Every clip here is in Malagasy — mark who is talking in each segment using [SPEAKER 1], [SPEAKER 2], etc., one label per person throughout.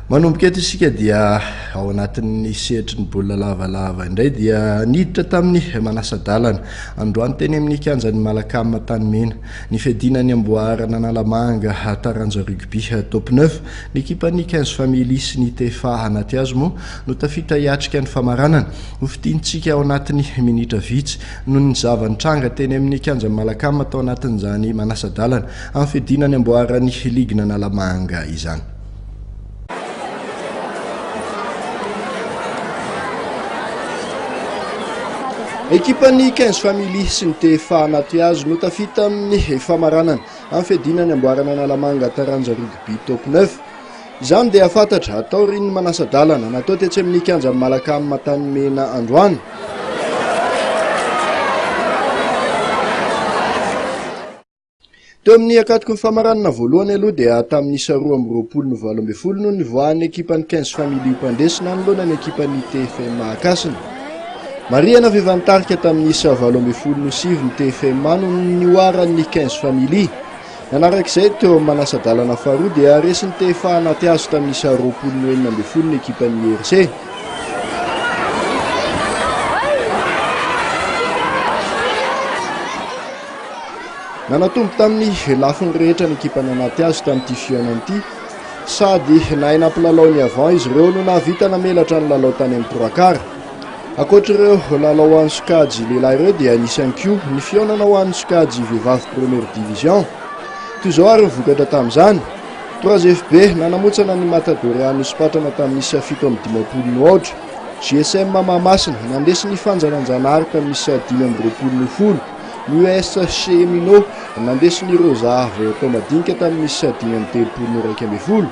[SPEAKER 1] Manomboka eto isika dia ao anatin'ny sehatry ny baolina lavalava indray dia niditra tamin'ny Manasadalana androany teny amin'ny kianjan'ny Malakama Tanimena ny fiadinany amboarana Analamanga taranja rugby top 9 ny équipe-ny 15 familles sy ny TFA anaty azy moa no tafita hiatrika ny famaranana hofitintsika ao anatin'ny minitra vitsy no ny zavantranga teny amin'ny kianjan'ny Malakama tao anatin'izany Manasadalana amin'ny fiadinany amboarany ligna Analamanga izany. Équipe-ny 15 familles sy ny TFA anaty azy no tafita amin'ny famaranana amin'ny fiadinany amboarana Analamanga taranja rugby top 9 izany dia fantatra atao riny Manasadalana natao tetsy amin'ny kianjan'ny Malakama Tanimena androany. Teo amin'ny akatoko ny famaranana voalohany aloha dia tamin'ny 2020 no nivoahan'ny équipe-ny 15 familles mpandesina anoloana ny équipe-ny TFMA Akasina. Mariana vivantarika tamin'ny 2019 ny TFMA no nioaran'ny 15 familles. Nanarak'izay teo Manasadalana faharoa dia resin'ny TFA anaty azo tamin'ny 2019 ny équipe-ny RC. Nanatombo tamin'ny lafiny rehetra ny équipe-ny anaty azo tamin'ity fiainan'ity sady nahay nampilalao ny avant izy ireo no nahavita namelatra ny lalao tany amin'ny Troakara. Akoatra ireo lalao ho an'ny sokajy lehilahy ireo dia anisany koa ny fiaonana ho an'ny sokajy vehivavy première division. Toy izao ary vokatra tamin'izany 3FB nanamotsana ny Matadoriano Spatrana tamin'ny 7-20 GSM Mahamasina nandesy ny fanjananjanahary tamin'ny 5-20 ny US Chemino nandesy ny Rosa tao madinika tamin'ny 5-30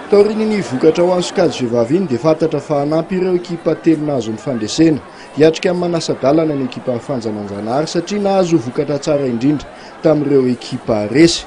[SPEAKER 1] taoriny ny vokatra ho an'ny sokajy vehivavy iny dia fantatra fa hanampy ireo ekipa telo nahazo ny fandresena hiatrika amin'ny Manasadalana ny ekipa fanjananjanahary satria nahazo vokatra tsara indrindra tamin'ireo ekipa resy.